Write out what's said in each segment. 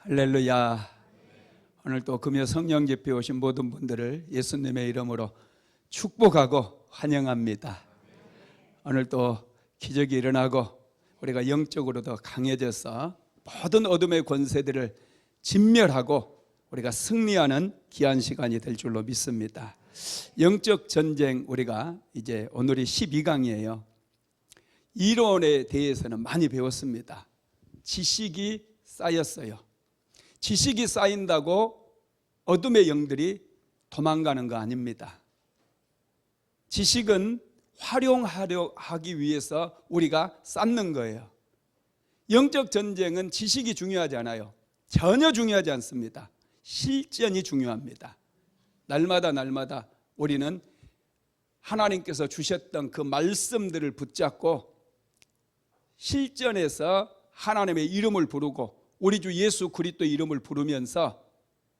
할렐루야. 오늘 또 금요 성령 집회 오신 모든 분들을 예수님의 이름으로 축복하고 환영합니다. 오늘 또 기적이 일어나고 우리가 영적으로 더 강해져서 모든 어둠의 권세들을 진멸하고 우리가 승리하는 귀한 시간이 될 줄로 믿습니다. 영적 전쟁, 우리가 이제 오늘이 12강이에요. 이론에 대해서는 많이 배웠습니다. 지식이 쌓였어요. 지식이 쌓인다고 어둠의 영들이 도망가는 거 아닙니다. 지식은 활용하려 하기 위해서 우리가 쌓는 거예요. 영적 전쟁은 지식이 중요하지 않아요. 전혀 중요하지 않습니다. 실전이 중요합니다. 날마다 우리는 하나님께서 주셨던 그 말씀들을 붙잡고 실전에서 하나님의 이름을 부르고 우리 주 예수 그리스도 이름을 부르면서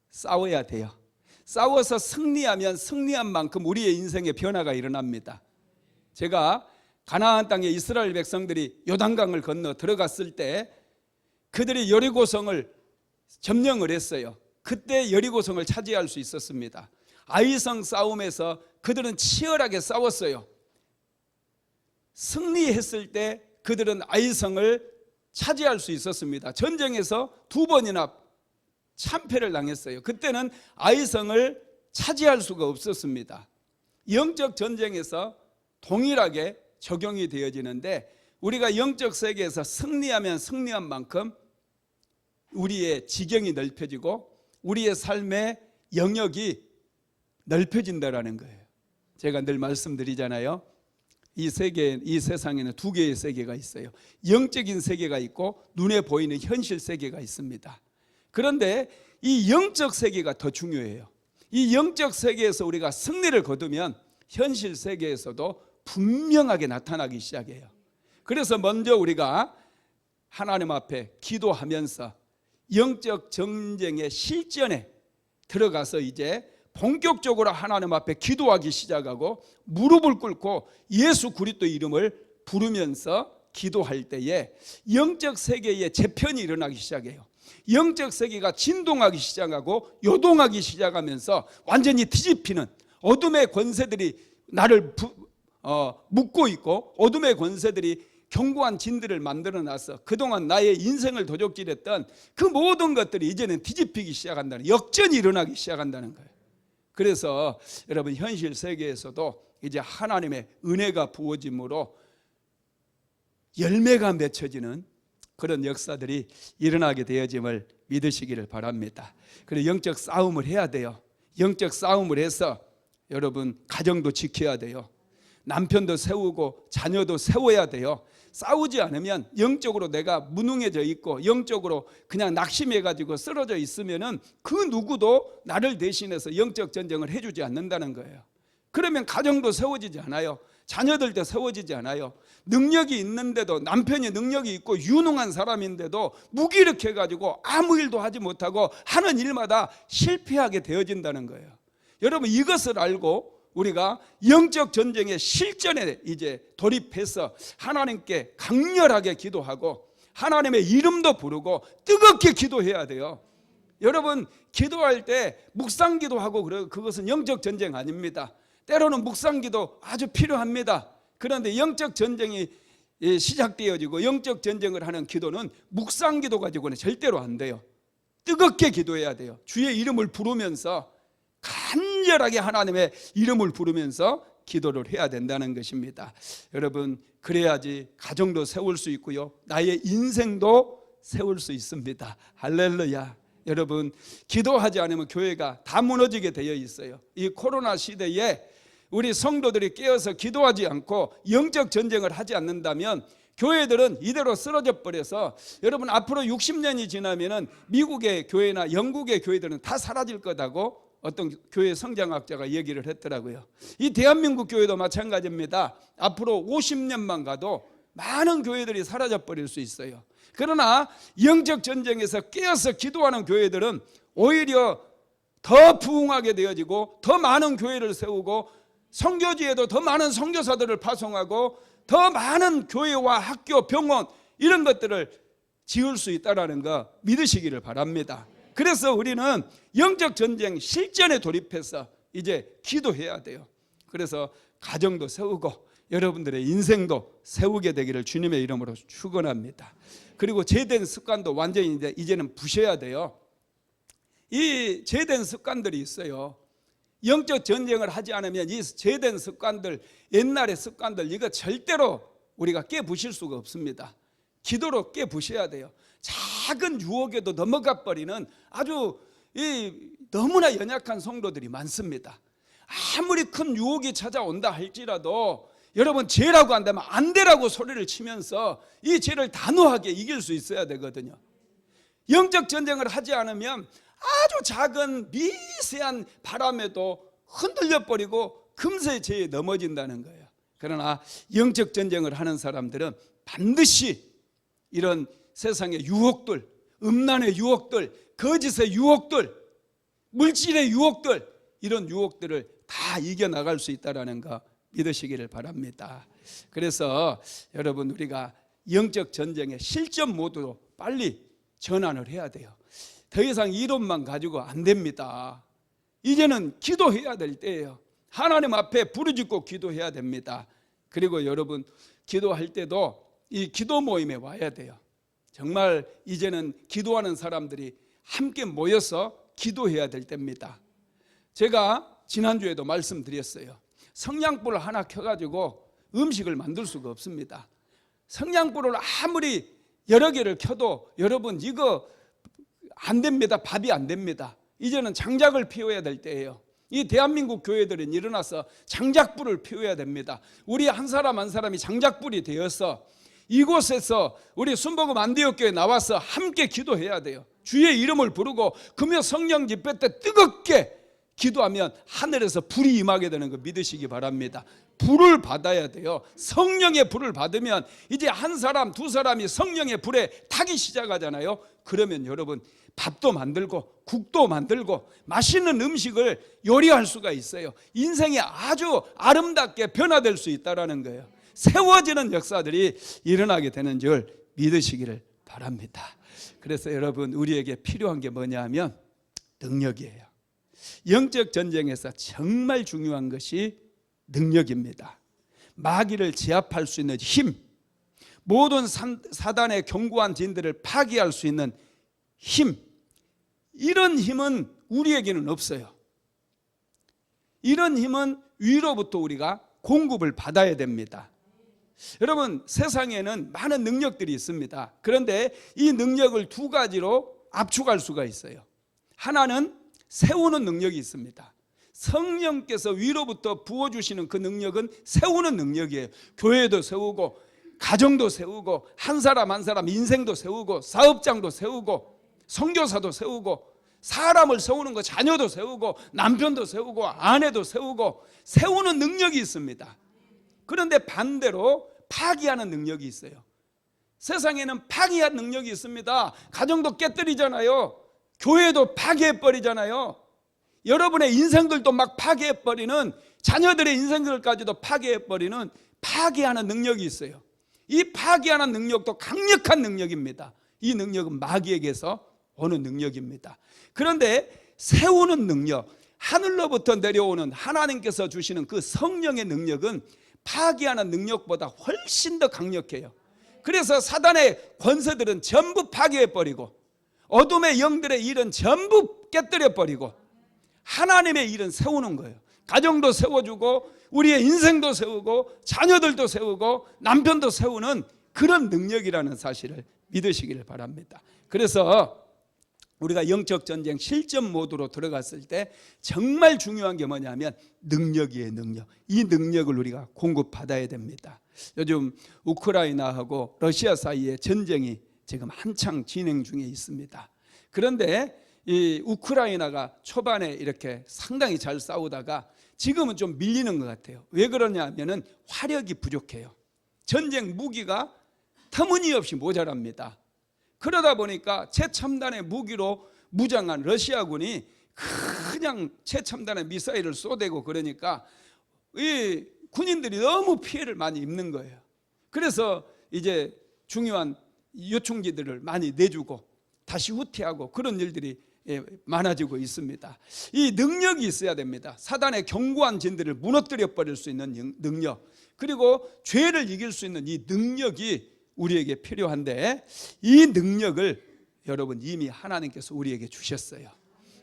싸워야 돼요. 싸워서 승리하면 승리한 만큼 우리의 인생에 변화가 일어납니다. 제가 가나안 땅에 이스라엘 백성들이 요단강을 건너 들어갔을 때 그들이 여리고성을 점령을 했어요. 그때 여리고성을 차지할 수 있었습니다. 아이성 싸움에서 그들은 치열하게 싸웠어요. 승리했을 때 그들은 아이성을 차지할 수 있었습니다. 전쟁에서 2번이나 참패를 당했어요. 그때는 아이성을 차지할 수가 없었습니다. 영적 전쟁에서 동일하게 적용이 되어지는데 우리가 영적 세계에서 승리하면 승리한 만큼 우리의 지경이 넓혀지고 우리의 삶의 영역이 넓혀진다라는 거예요. 제가 늘 말씀드리잖아요. 이 세상에는 2개의 세계가 있어요. 영적인 세계가 있고 눈에 보이는 현실 세계가 있습니다. 그런데 이 영적 세계가 더 중요해요. 이 영적 세계에서 우리가 승리를 거두면 현실 세계에서도 분명하게 나타나기 시작해요. 그래서 먼저 우리가 하나님 앞에 기도하면서 영적 전쟁의 실전에 들어가서 이제 본격적으로 하나님 앞에 기도하기 시작하고 무릎을 꿇고 예수 그리스도 이름을 부르면서 기도할 때에 영적 세계에 재편이 일어나기 시작해요. 영적 세계가 진동하기 시작하고 요동하기 시작하면서 완전히 뒤집히는 어둠의 권세들이 나를 묶고 있고 어둠의 권세들이 견고한 진들을 만들어놔서 그동안 나의 인생을 도적질했던 그 모든 것들이 이제는 뒤집히기 시작한다는, 역전이 일어나기 시작한다는 거예요. 그래서 여러분 현실 세계에서도 이제 하나님의 은혜가 부어짐으로 열매가 맺혀지는 그런 역사들이 일어나게 되어짐을 믿으시기를 바랍니다. 그리고 영적 싸움을 해야 돼요. 영적 싸움을 해서 여러분 가정도 지켜야 돼요. 남편도 세우고 자녀도 세워야 돼요. 싸우지 않으면 영적으로 내가 무능해져 있고 영적으로 그냥 낙심해가지고 쓰러져 있으면은 그 누구도 나를 대신해서 영적 전쟁을 해주지 않는다는 거예요. 그러면 가정도 세워지지 않아요. 자녀들도 세워지지 않아요. 능력이 있는데도, 남편이 능력이 있고 유능한 사람인데도 무기력해가지고 아무 일도 하지 못하고 하는 일마다 실패하게 되어진다는 거예요. 여러분 이것을 알고 우리가 영적 전쟁의 실전에 이제 돌입해서 하나님께 강렬하게 기도하고 하나님의 이름도 부르고 뜨겁게 기도해야 돼요. 여러분 기도할 때 묵상기도하고 그것은 영적 전쟁 아닙니다. 때로는 묵상기도 아주 필요합니다. 그런데 영적 전쟁이 시작되어지고 영적 전쟁을 하는 기도는 묵상기도 가지고는 절대로 안 돼요. 뜨겁게 기도해야 돼요. 주의 이름을 부르면서 간절하게 하나님의 이름을 부르면서 기도를 해야 된다는 것입니다. 여러분 그래야지 가정도 세울 수 있고요, 나의 인생도 세울 수 있습니다. 할렐루야. 여러분 기도하지 않으면 교회가 다 무너지게 되어 있어요. 이 코로나 시대에 우리 성도들이 깨어서 기도하지 않고 영적 전쟁을 하지 않는다면 교회들은 이대로 쓰러져 버려서 여러분 앞으로 60년이 지나면은 미국의 교회나 영국의 교회들은 다 사라질 거다고 어떤 교회 성장학자가 얘기를 했더라고요. 이 대한민국 교회도 마찬가지입니다. 앞으로 50년만 가도 많은 교회들이 사라져 버릴 수 있어요. 그러나 영적 전쟁에서 깨어서 기도하는 교회들은 오히려 더 부흥하게 되어지고 더 많은 교회를 세우고 선교지에도 더 많은 선교사들을 파송하고 더 많은 교회와 학교, 병원 이런 것들을 지을 수 있다는 거 믿으시기를 바랍니다. 그래서 우리는 영적 전쟁 실전에 돌입해서 이제 기도해야 돼요. 그래서 가정도 세우고 여러분들의 인생도 세우게 되기를 주님의 이름으로 축원합니다. 그리고 죄된 습관도 완전히 이제는 부셔야 돼요. 이 죄된 습관들이 있어요. 영적 전쟁을 하지 않으면 이 죄된 습관들, 옛날의 습관들, 이거 절대로 우리가 깨부실 수가 없습니다. 기도로 깨부셔야 돼요. 작은 유혹에도 넘어가 버리는 아주 너무나 연약한 성도들이 많습니다. 아무리 큰 유혹이 찾아온다 할지라도 여러분, 죄라고 한다면 안 되라고 소리를 치면서 이 죄를 단호하게 이길 수 있어야 되거든요. 영적 전쟁을 하지 않으면 아주 작은 미세한 바람에도 흔들려 버리고 금세 죄에 넘어진다는 거예요. 그러나 영적 전쟁을 하는 사람들은 반드시 이런 세상의 유혹들, 음란의 유혹들, 거짓의 유혹들, 물질의 유혹들, 이런 유혹들을 다 이겨나갈 수 있다는 거 믿으시기를 바랍니다. 그래서 여러분, 우리가 영적 전쟁의 실전 모드로 빨리 전환을 해야 돼요. 더 이상 이론만 가지고 안 됩니다. 이제는 기도해야 될 때예요. 하나님 앞에 부르짖고 기도해야 됩니다. 그리고 여러분, 기도할 때도 이 기도 모임에 와야 돼요. 정말 이제는 기도하는 사람들이 함께 모여서 기도해야 될 때입니다. 제가 지난주에도 말씀드렸어요. 성냥불을 하나 켜가지고 음식을 만들 수가 없습니다. 성냥불을 아무리 여러 개를 켜도 여러분, 이거 안 됩니다. 밥이 안 됩니다. 이제는 장작을 피워야 될 때예요. 이 대한민국 교회들은 일어나서 장작불을 피워야 됩니다. 우리 한 사람 한 사람이 장작불이 되어서 이곳에서 우리 순복음 안디옥교회에 나와서 함께 기도해야 돼요. 주의 이름을 부르고 금요 성령 집회 때 뜨겁게 기도하면 하늘에서 불이 임하게 되는 거 믿으시기 바랍니다. 불을 받아야 돼요. 성령의 불을 받으면 이제 한 사람 두 사람이 성령의 불에 타기 시작하잖아요. 그러면 여러분, 밥도 만들고 국도 만들고 맛있는 음식을 요리할 수가 있어요. 인생이 아주 아름답게 변화될 수 있다는 거예요. 세워지는 역사들이 일어나게 되는 줄 믿으시기를 바랍니다. 그래서 여러분, 우리에게 필요한 게 뭐냐 하면 능력이에요. 영적 전쟁에서 정말 중요한 것이 능력입니다. 마귀를 제압할 수 있는 힘, 모든 사단의 견고한 진들을 파괴할 수 있는 힘, 이런 힘은 우리에게는 없어요. 이런 힘은 위로부터 우리가 공급을 받아야 됩니다. 여러분, 세상에는 많은 능력들이 있습니다. 그런데 이 능력을 두 가지로 압축할 수가 있어요. 하나는 세우는 능력이 있습니다. 성령께서 위로부터 부어주시는 그 능력은 세우는 능력이에요. 교회도 세우고 가정도 세우고 한 사람 한 사람 인생도 세우고 사업장도 세우고 선교사도 세우고 사람을 세우는 거, 자녀도 세우고 남편도 세우고 아내도 세우고 세우는 능력이 있습니다. 그런데 반대로 파괴하는 능력이 있어요. 세상에는 파괴하는 능력이 있습니다. 가정도 깨뜨리잖아요. 교회도 파괴해버리잖아요. 여러분의 인생들도 막 파괴해버리는, 자녀들의 인생들까지도 파괴해버리는 파괴하는 능력이 있어요. 이 파괴하는 능력도 강력한 능력입니다. 이 능력은 마귀에게서 오는 능력입니다. 그런데 세우는 능력, 하늘로부터 내려오는 하나님께서 주시는 그 성령의 능력은 파괴하는 능력보다 훨씬 더 강력해요. 그래서 사단의 권세들은 전부 파괴해버리고 어둠의 영들의 일은 전부 깨뜨려버리고 하나님의 일은 세우는 거예요. 가정도 세워주고 우리의 인생도 세우고 자녀들도 세우고 남편도 세우는 그런 능력이라는 사실을 믿으시기를 바랍니다. 그래서 우리가 영적 전쟁 실전 모드로 들어갔을 때 정말 중요한 게 뭐냐면 능력이에요. 능력. 이 능력을 우리가 공급받아야 됩니다. 요즘 우크라이나하고 러시아 사이에 전쟁이 지금 한창 진행 중에 있습니다. 그런데 이 우크라이나가 초반에 이렇게 상당히 잘 싸우다가 지금은 좀 밀리는 것 같아요. 왜 그러냐면은 화력이 부족해요. 전쟁 무기가 터무니없이 모자랍니다. 그러다 보니까 최첨단의 무기로 무장한 러시아군이 그냥 최첨단의 미사일을 쏘대고 그러니까 이 군인들이 너무 피해를 많이 입는 거예요. 그래서 이제 중요한 요충지들을 많이 내주고 다시 후퇴하고 그런 일들이 많아지고 있습니다. 이 능력이 있어야 됩니다. 사단의 견고한 진들을 무너뜨려 버릴 수 있는 능력, 그리고 죄를 이길 수 있는 이 능력이 우리에게 필요한데, 이 능력을 여러분 이미 하나님께서 우리에게 주셨어요.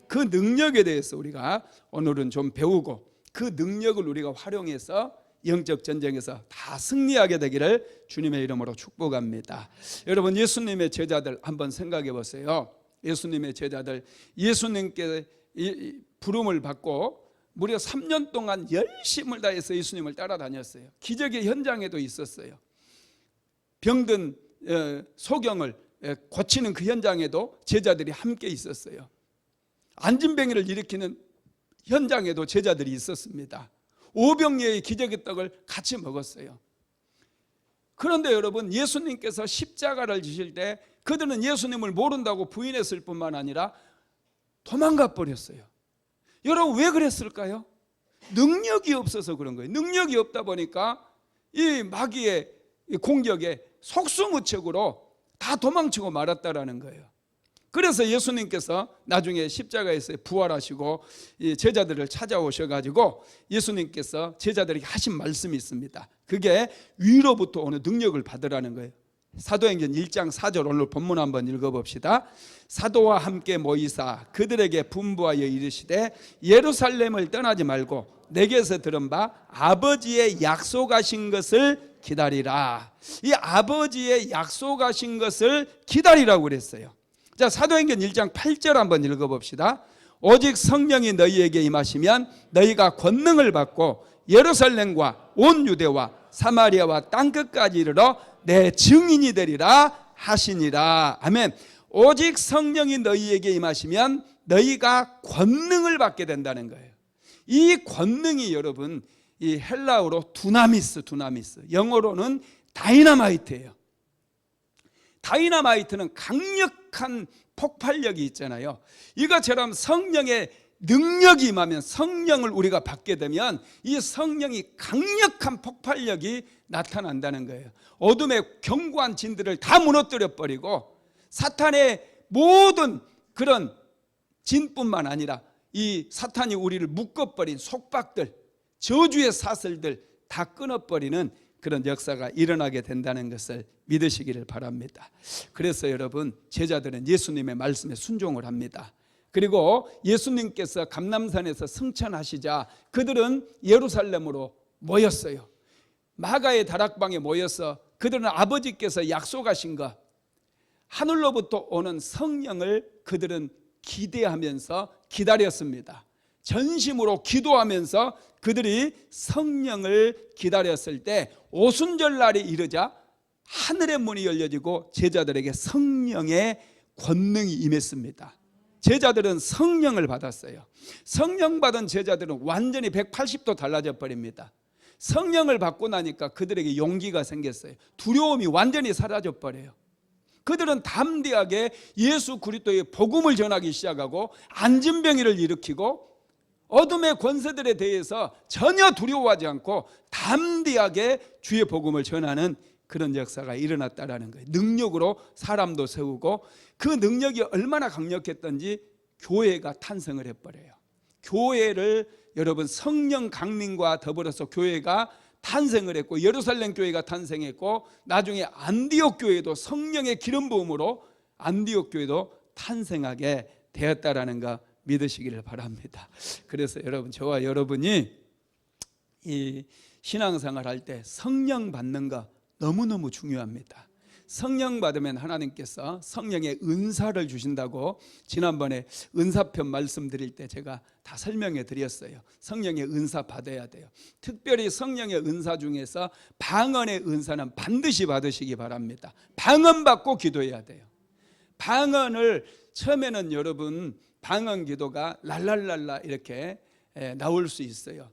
그 능력에 대해서 우리가 오늘은 좀 배우고 그 능력을 우리가 활용해서 영적 전쟁에서 다 승리하게 되기를 주님의 이름으로 축복합니다. 여러분, 예수님의 제자들 한번 생각해 보세요. 예수님의 제자들, 예수님께 부름을 받고 무려 3년 동안 열심을 다해서 예수님을 따라다녔어요. 기적의 현장에도 있었어요. 병든 소경을 고치는 그 현장에도 제자들이 함께 있었어요. 안진뱅이를 일으키는 현장에도 제자들이 있었습니다. 오병이어의 기적의 떡을 같이 먹었어요. 그런데 여러분, 예수님께서 십자가를 지실 때 그들은 예수님을 모른다고 부인했을 뿐만 아니라 도망가 버렸어요. 여러분, 왜 그랬을까요? 능력이 없어서 그런 거예요. 능력이 없다 보니까 이 마귀의 공격에 속수무책으로 다 도망치고 말았다라는 거예요. 그래서 예수님께서 나중에 십자가에서 부활하시고 제자들을 찾아오셔가지고 예수님께서 제자들에게 하신 말씀이 있습니다. 그게 위로부터 오는 능력을 받으라는 거예요. 사도행전 1장 4절 오늘 본문 한번 읽어봅시다. 사도와 함께 모이사 그들에게 분부하여 이르시되 예루살렘을 떠나지 말고 내게서 들은 바 아버지의 약속하신 것을 기다리라. 이 아버지의 약속하신 것을 기다리라고 그랬어요. 자, 사도행전 1장 8절 한번 읽어봅시다. 오직 성령이 너희에게 임하시면 너희가 권능을 받고 예루살렘과 온 유대와 사마리아와 땅끝까지 이르러 내 증인이 되리라 하시니라. 아멘. 오직 성령이 너희에게 임하시면 너희가 권능을 받게 된다는 거예요. 이 권능이 여러분, 이 헬라어로 두나미스, 영어로는 다이너마이트예요. 다이너마이트는 강력한 폭발력이 있잖아요. 이것처럼 성령의 능력이 임하면, 성령을 우리가 받게 되면 이 성령이 강력한 폭발력이 나타난다는 거예요. 어둠의 견고한 진들을 다 무너뜨려 버리고 사탄의 모든 그런 진뿐만 아니라 이 사탄이 우리를 묶어버린 속박들, 저주의 사슬들 다 끊어버리는 그런 역사가 일어나게 된다는 것을 믿으시기를 바랍니다. 그래서 여러분, 제자들은 예수님의 말씀에 순종을 합니다. 그리고 예수님께서 감람산에서 승천하시자 그들은 예루살렘으로 모였어요. 마가의 다락방에 모여서 그들은 아버지께서 약속하신 것, 하늘로부터 오는 성령을 그들은 기대하면서 기다렸습니다. 전심으로 기도하면서 그들이 성령을 기다렸을 때 오순절날이 이르자 하늘의 문이 열려지고 제자들에게 성령의 권능이 임했습니다. 제자들은 성령을 받았어요. 성령 받은 제자들은 완전히 180도 달라져 버립니다. 성령을 받고 나니까 그들에게 용기가 생겼어요. 두려움이 완전히 사라져 버려요. 그들은 담대하게 예수 그리스도의 복음을 전하기 시작하고 안진병이를 일으키고 어둠의 권세들에 대해서 전혀 두려워하지 않고 담대하게 주의 복음을 전하는 그런 역사가 일어났다라는 거예요. 능력으로 사람도 세우고, 그 능력이 얼마나 강력했던지 교회가 탄생을 해버려요. 교회를 여러분, 성령 강림과 더불어서 교회가 탄생을 했고, 예루살렘 교회가 탄생했고, 나중에 안디옥 교회도 성령의 기름 부음으로 안디옥 교회도 탄생하게 되었다라는 거 믿으시기를 바랍니다. 그래서 여러분, 저와 여러분이 이 신앙생활 할 때 성령 받는 거 너무너무 중요합니다. 성령 받으면 하나님께서 성령의 은사를 주신다고 지난번에 은사편 말씀드릴 때 제가 다 설명해 드렸어요. 성령의 은사 받아야 돼요. 특별히 성령의 은사 중에서 방언의 은사는 반드시 받으시기 바랍니다. 방언 받고 기도해야 돼요. 방언을 처음에는 여러분, 방언 기도가 랄랄랄라 이렇게 나올 수 있어요.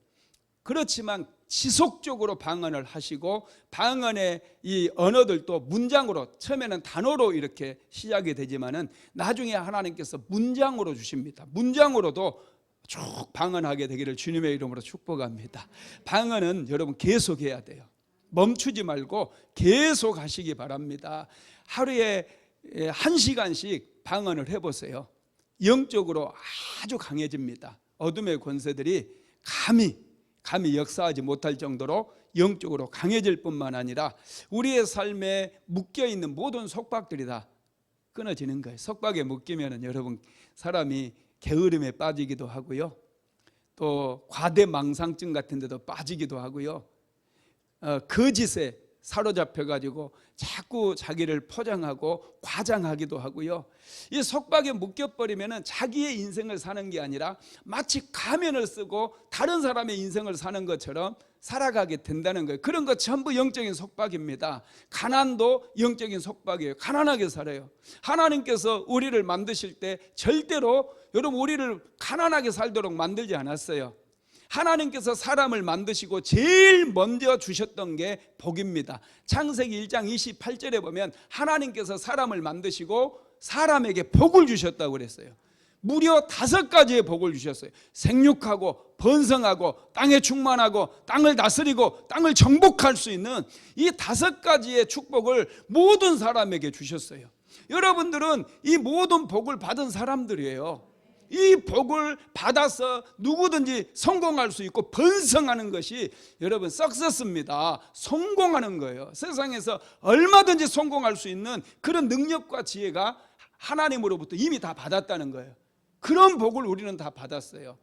그렇지만 지속적으로 방언을 하시고, 방언의 이 언어들도 문장으로, 처음에는 단어로 이렇게 시작이 되지만은 나중에 하나님께서 문장으로 주십니다. 문장으로도 쭉 방언하게 되기를 주님의 이름으로 축복합니다. 방언은 여러분 계속해야 돼요. 멈추지 말고 계속 하시기 바랍니다. 하루에 1시간씩 방언을 해보세요. 영적으로 아주 강해집니다. 어둠의 권세들이 감히 역사하지 못할 정도로 영적으로 강해질 뿐만 아니라 우리의 삶에 묶여있는 모든 속박들이 다 끊어지는 거예요. 속박에 묶이면 여러분 사람이 게으름에 빠지기도 하고요, 또 과대망상증 같은 데도 빠지기도 하고요, 거짓에 사로잡혀가지고 자꾸 자기를 포장하고 과장하기도 하고요. 이 속박에 묶여버리면 자기의 인생을 사는 게 아니라 마치 가면을 쓰고 다른 사람의 인생을 사는 것처럼 살아가게 된다는 거예요. 그런 거 전부 영적인 속박입니다. 가난도 영적인 속박이에요. 가난하게 살아요. 하나님께서 우리를 만드실 때 절대로 여러분 우리를 가난하게 살도록 만들지 않았어요. 하나님께서 사람을 만드시고 제일 먼저 주셨던 게 복입니다. 창세기 1장 28절에 보면 하나님께서 사람을 만드시고 사람에게 복을 주셨다고 그랬어요. 무려 5가지의 복을 주셨어요. 생육하고 번성하고 땅에 충만하고 땅을 다스리고 땅을 정복할 수 있는 이 5가지의 축복을 모든 사람에게 주셨어요. 여러분들은 이 모든 복을 받은 사람들이에요. 이 복을 받아서 누구든지 성공할 수 있고 번성하는 것이 여러분 석세스입니다. 성공하는 거예요. 세상에서 얼마든지 성공할 수 있는 그런 능력과 지혜가 하나님으로부터 이미 다 받았다는 거예요. 그런 복을 우리는 다 받았어요.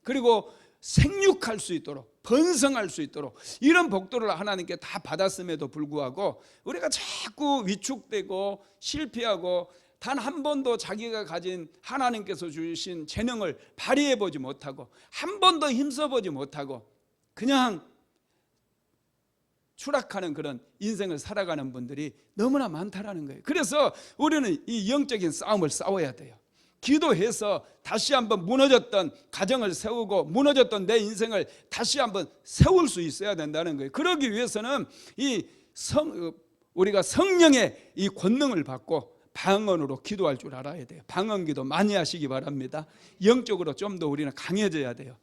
그리고 생육할 수 있도록 번성할 수 있도록 이런 복들을 하나님께 다 받았음에도 불구하고 우리가 자꾸 위축되고 실패하고 단 한 번도 자기가 가진 하나님께서 주신 재능을 발휘해 보지 못하고 한 번도 힘써 보지 못하고 그냥 추락하는 그런 인생을 살아가는 분들이 너무나 많다라는 거예요. 그래서 우리는 이 영적인 싸움을 싸워야 돼요. 기도해서 다시 한번 무너졌던 가정을 세우고 무너졌던 내 인생을 다시 한번 세울 수 있어야 된다는 거예요. 그러기 위해서는 우리가 성령의 이 권능을 받고 방언으로 기도할 줄 알아야 돼요. 방언기도 많이 하시기 바랍니다. 영적으로 좀 더 우리는 강해져야 돼요.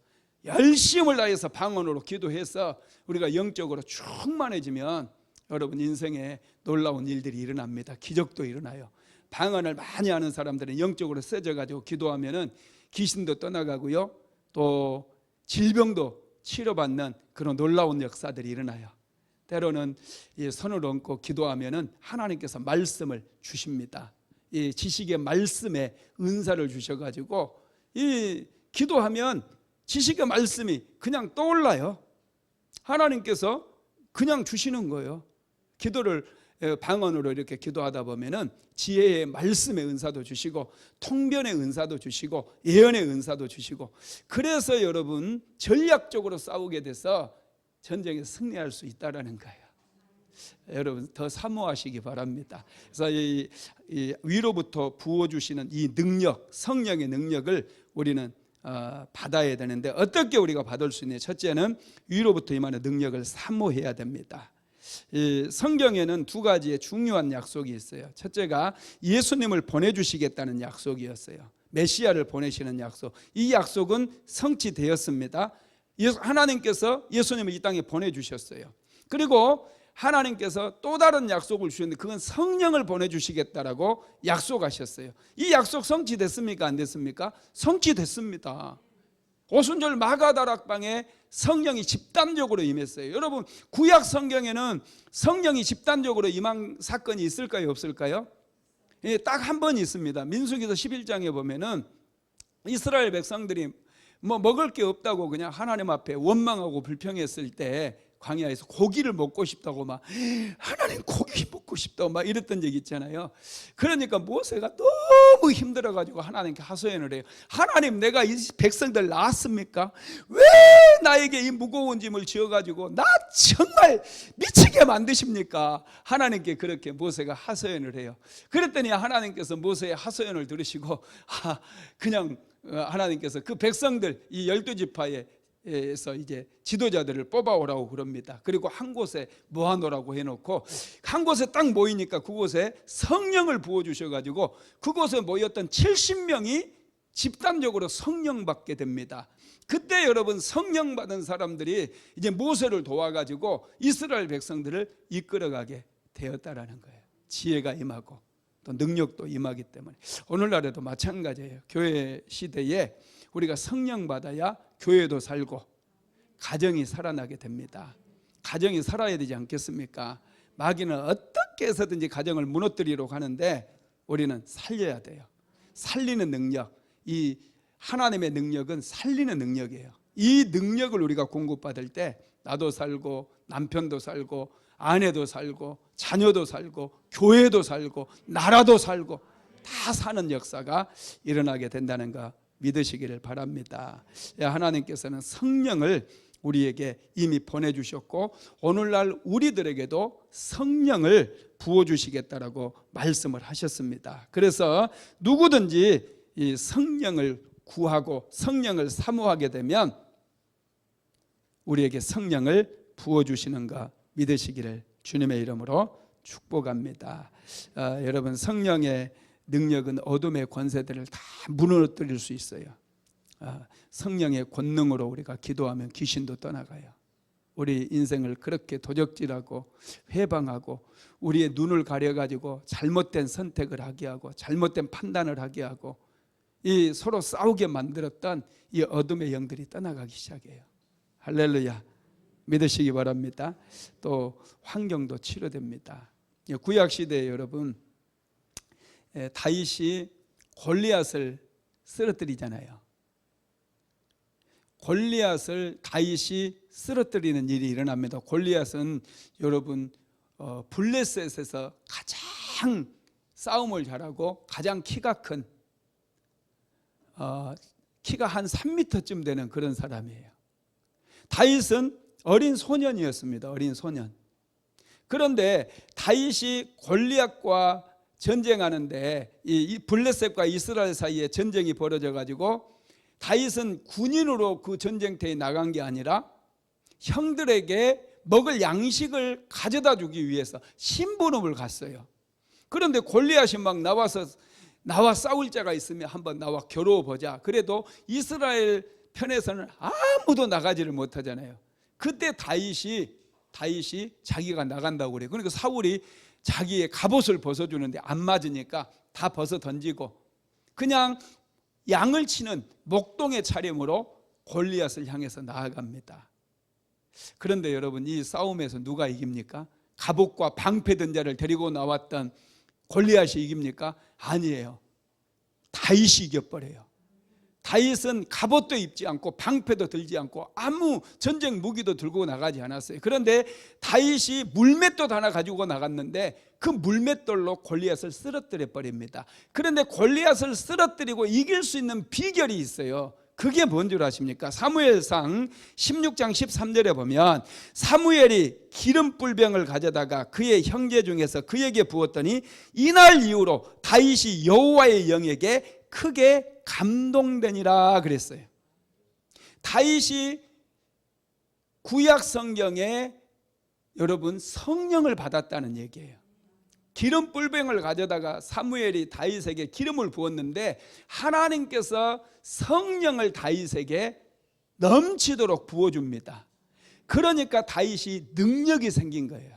열심을 다해서 방언으로 기도해서 우리가 영적으로 충만해지면 여러분 인생에 놀라운 일들이 일어납니다. 기적도 일어나요. 방언을 많이 하는 사람들은 영적으로 세져가지고 기도하면은 귀신도 떠나가고요, 또 질병도 치료받는 그런 놀라운 역사들이 일어나요. 때로는 이 손을 얹고 기도하면은 하나님께서 말씀을 주십니다. 이 지식의 말씀에 은사를 주셔가지고 이 기도하면 지식의 말씀이 그냥 떠올라요. 하나님께서 그냥 주시는 거예요. 기도를 방언으로 이렇게 기도하다 보면은 지혜의 말씀의 은사도 주시고 통변의 은사도 주시고 예언의 은사도 주시고, 그래서 여러분 전략적으로 싸우게 돼서 전쟁에 승리할 수 있다라는 거예요. 여러분 더 사모하시기 바랍니다. 그래서 이 위로부터 부어주시는 이 능력, 성령의 능력을 우리는 받아야 되는데 어떻게 우리가 받을 수 있냐? 첫째는 위로부터 임하는 능력을 사모해야 됩니다. 이 성경에는 2가지의 중요한 약속이 있어요. 첫째가 예수님을 보내주시겠다는 약속이었어요. 메시아를 보내시는 약속. 이 약속은 성취되었습니다. 하나님께서 예수님을 이 땅에 보내주셨어요. 그리고 하나님께서 또 다른 약속을 주셨는데 그건 성령을 보내주시겠다라고 약속하셨어요. 이 약속 성취됐습니까? 안 됐습니까? 성취됐습니다. 오순절 마가다락방에 성령이 집단적으로 임했어요. 여러분 구약 성경에는 성령이 집단적으로 임한 사건이 있을까요? 없을까요? 딱 한 번 있습니다. 민수기서 11장에 보면은 이스라엘 백성들이 먹을 게 없다고 그냥 하나님 앞에 원망하고 불평했을 때 광야에서 고기를 먹고 싶다고 막 하나님 고기 먹고 싶다고 막 이랬던 적이 있잖아요. 그러니까 모세가 너무 힘들어가지고 하나님께 하소연을 해요. 하나님, 내가 이 백성들 낳았습니까? 왜 나에게 이 무거운 짐을 지어가지고 나 정말 미치게 만드십니까? 하나님께 그렇게 모세가 하소연을 해요. 그랬더니 하나님께서 모세의 하소연을 들으시고 그냥 하나님께서 그 백성들 이 12지파에 에서 이제 지도자들을 뽑아오라고 그럽니다. 그리고 한 곳에 모아놓으라고 해놓고 한 곳에 딱 모이니까 그곳에 성령을 부어주셔가지고 그곳에 모였던 70명이 집단적으로 성령 받게 됩니다. 그때 여러분 성령 받은 사람들이 이제 모세를 도와가지고 이스라엘 백성들을 이끌어가게 되었다라는 거예요. 지혜가 임하고 또 능력도 임하기 때문에 오늘날에도 마찬가지예요. 교회 시대에 우리가 성령 받아야 교회도 살고 가정이 살아나게 됩니다. 가정이 살아야 되지 않겠습니까? 마귀는 어떻게 해서든지 가정을 무너뜨리려고 하는데 우리는 살려야 돼요. 살리는 능력, 이 하나님의 능력은 살리는 능력이에요. 이 능력을 우리가 공급받을 때 나도 살고 남편도 살고 아내도 살고 자녀도 살고 교회도 살고 나라도 살고 다 사는 역사가 일어나게 된다는 거 믿으시기를 바랍니다. 하나님께서는 성령을 우리에게 이미 보내주셨고 오늘날 우리들에게도 성령을 부어주시겠다라고 말씀을 하셨습니다. 그래서 누구든지 이 성령을 구하고 성령을 사모하게 되면 우리에게 성령을 부어주시는가 믿으시기를 주님의 이름으로 축복합니다. 여러분, 성령의 능력은 어둠의 권세들을 다 무너뜨릴 수 있어요. 성령의 권능으로 우리가 기도하면 귀신도 떠나가요. 우리 인생을 그렇게 도적질하고 회방하고 우리의 눈을 가려가지고 잘못된 선택을 하게 하고 잘못된 판단을 하게 하고 이 서로 싸우게 만들었던 이 어둠의 영들이 떠나가기 시작해요. 할렐루야, 믿으시기 바랍니다. 또 환경도 치료됩니다. 구약시대에 여러분 다윗이 골리앗을 쓰러뜨리잖아요. 골리앗을 다윗이 쓰러뜨리는 일이 일어납니다. 골리앗은 여러분 블레셋에서 가장 싸움을 잘하고 가장 키가 큰 키가 한 3m쯤 되는 그런 사람이에요. 다윗은 어린 소년이었습니다. 어린 소년. 그런데 다윗이 골리앗과 전쟁하는데 이 블레셋과 이스라엘 사이에 전쟁이 벌어져 가지고 다윗은 군인으로 그 전쟁터에 나간 게 아니라 형들에게 먹을 양식을 가져다 주기 위해서 심부름을 갔어요. 그런데 골리앗이 막 나와 싸울 자가 있으면 한번 나와 겨루어보자. 그래도 이스라엘 편에서는 아무도 나가지를 못하잖아요. 그때 다윗이 자기가 나간다고 그래요. 그러니까 사울이 자기의 갑옷을 벗어주는데 안 맞으니까 다 벗어 던지고 그냥 양을 치는 목동의 차림으로 골리앗을 향해서 나아갑니다. 그런데 여러분, 이 싸움에서 누가 이깁니까? 갑옷과 방패 든 자를 데리고 나왔던 골리앗이 이깁니까? 아니에요. 다윗이 이겨버려요. 다윗은 갑옷도 입지 않고 방패도 들지 않고 아무 전쟁 무기도 들고 나가지 않았어요. 그런데 다윗이 물맷돌 하나 가지고 나갔는데 그 물맷돌로 골리앗을 쓰러뜨려 버립니다. 그런데 골리앗을 쓰러뜨리고 이길 수 있는 비결이 있어요. 그게 뭔 줄 아십니까? 사무엘상 16장 13절에 보면 사무엘이 기름불병을 가져다가 그의 형제 중에서 그에게 부었더니 이날 이후로 다윗이 여호와의 영에게 크게 감동되니라 그랬어요. 다윗이 구약 성경에 여러분 성령을 받았다는 얘기예요. 기름불병을 가져다가 사무엘이 다윗에게 기름을 부었는데 하나님께서 성령을 다윗에게 넘치도록 부어줍니다. 그러니까 다윗이 능력이 생긴 거예요.